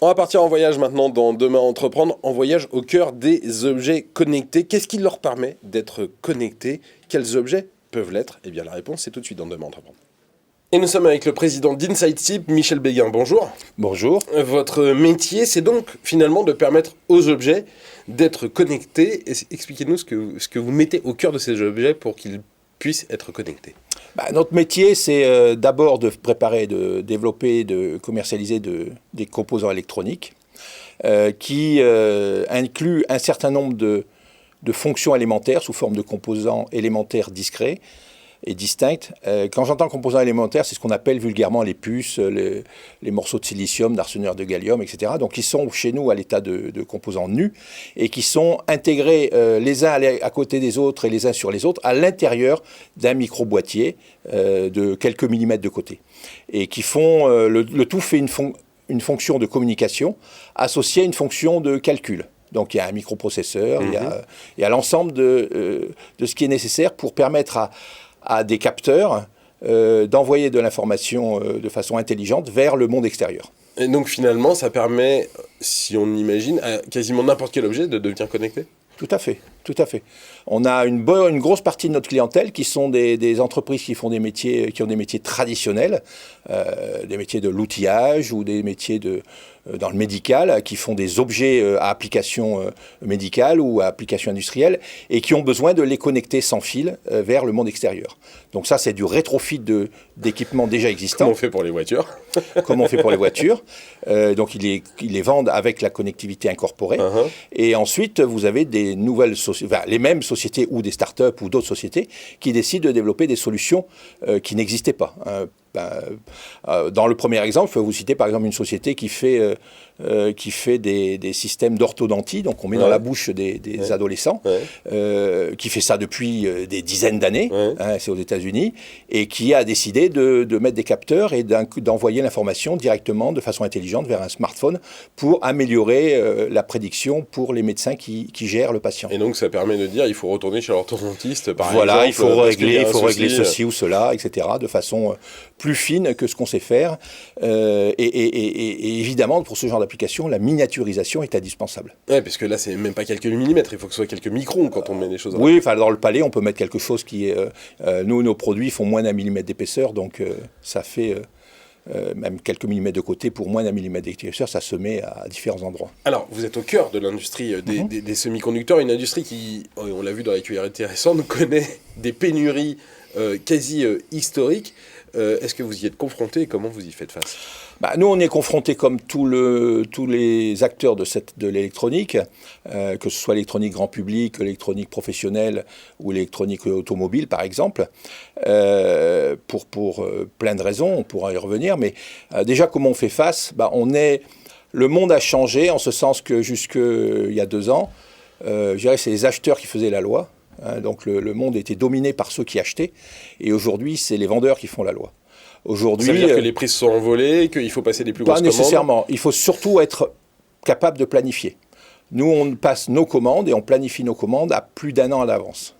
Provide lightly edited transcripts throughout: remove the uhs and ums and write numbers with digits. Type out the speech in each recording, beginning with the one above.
On va partir en voyage maintenant dans Demain Entreprendre, en voyage au cœur des objets connectés. Qu'est-ce qui leur permet d'être connectés? Quels objets peuvent l'être? Eh bien la réponse c'est tout de suite dans Demain Entreprendre. Et nous sommes avec le président d'InsideSip, Michel Béguin. Bonjour. Bonjour. Votre métier, c'est donc finalement de permettre aux objets d'être connectés. Expliquez-nous ce que vous mettez au cœur de ces objets pour qu'ils puissent être connectés. Notre métier, c'est d'abord de préparer, de développer, de commercialiser des composants électroniques qui incluent un certain nombre de fonctions élémentaires sous forme de composants élémentaires discrets et distincts. Quand j'entends composants élémentaires, c'est ce qu'on appelle vulgairement les puces, les morceaux de silicium, d'arsenure de gallium, etc. Donc ils sont chez nous à l'état de composants nus et qui sont intégrés les uns à côté des autres et les uns sur les autres à l'intérieur d'un micro-boîtier de quelques millimètres de côté. Et qui font, le tout fait une fonction de communication associée à une fonction de calcul. Donc il y a un microprocesseur, il y a l'ensemble de ce qui est nécessaire pour permettre à des capteurs d'envoyer de l'information de façon intelligente vers le monde extérieur. Et donc finalement, ça permet, si on imagine, à quasiment n'importe quel objet de devenir connecté? Tout à fait, tout à fait. On a une grosse partie de notre clientèle qui sont des entreprises qui font des métiers, qui ont des métiers traditionnels, des métiers de l'outillage ou des métiers dans le médical, qui font des objets à application médicale ou à application industrielle et qui ont besoin de les connecter sans fil vers le monde extérieur. Donc ça, c'est du rétrofit d'équipements déjà existants. Comment on fait pour les voitures? Comment on fait pour les voitures. Donc ils les vendent avec la connectivité incorporée. Et ensuite, vous avez des nouvelles sociétés, les mêmes sociétés ou des startups ou d'autres sociétés qui décident de développer des solutions qui n'existaient pas. Dans le premier exemple, je peux vous citer par exemple une société qui fait des systèmes d'orthodontie, donc on met dans la bouche des adolescents, qui fait ça depuis des dizaines d'années, c'est aux États-Unis, et qui a décidé de mettre des capteurs et d'envoyer l'information directement de façon intelligente vers un smartphone pour améliorer la prédiction pour les médecins qui gèrent le patient. Et donc ça permet de dire il faut retourner chez l'orthodontiste par exemple. Voilà, il faut régler ceci ou cela, etc., de façon plus fine que ce qu'on sait faire. Et évidemment, pour ce genre d'application, la miniaturisation est indispensable. Oui, parce que là, c'est même pas quelques millimètres, il faut que ce soit quelques microns quand on met des choses. Oui, dans le palais, on peut mettre quelque chose qui est... nous, nos produits font moins d'un millimètre d'épaisseur, donc ça fait... même quelques millimètres de côté, pour moins d'un millimètre d'épaisseur, ça se met à différents endroits. Alors, vous êtes au cœur de l'industrie des semi-conducteurs, une industrie qui, on l'a vu dans l'actualité récente, connaît des pénuries quasi historiques. Est-ce que vous y êtes confronté et comment vous y faites face? Nous, on est confrontés comme tous les acteurs de l'électronique, que ce soit l'électronique grand public, l'électronique professionnelle ou l'électronique automobile, par exemple, pour plein de raisons, on pourra y revenir. Mais déjà, comment on fait face? Le monde a changé en ce sens que jusqu'il y a 2 ans, je dirais que c'est les acheteurs qui faisaient la loi. Donc le monde était dominé par ceux qui achetaient, et aujourd'hui c'est les vendeurs qui font la loi. Aujourd'hui, ça veut dire que les prix se sont envolés, qu'il faut passer des plus grosses commandes? Pas nécessairement, il faut surtout être capable de planifier. Nous on passe nos commandes et on planifie nos commandes à plus d'1 an à l'avance.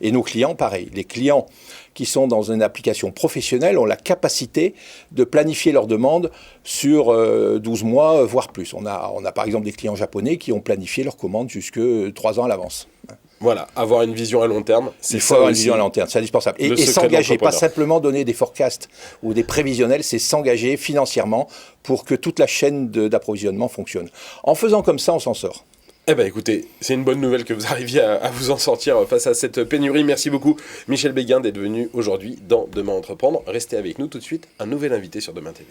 Et nos clients, pareil. Les clients qui sont dans une application professionnelle ont la capacité de planifier leurs demandes sur 12 mois, voire plus. On a par exemple des clients japonais qui ont planifié leurs commandes jusque 3 ans à l'avance. Voilà, avoir une vision à long terme, il faut avoir une vision à long terme, c'est indispensable. Et s'engager, pas simplement donner des forecasts ou des prévisionnels, c'est s'engager financièrement pour que toute la chaîne d'approvisionnement fonctionne. En faisant comme ça, on s'en sort. Eh bien écoutez, c'est une bonne nouvelle que vous arriviez à vous en sortir face à cette pénurie. Merci beaucoup Michel Béguin d'être venu aujourd'hui dans Demain Entreprendre. Restez avec nous tout de suite, un nouvel invité sur Demain TV.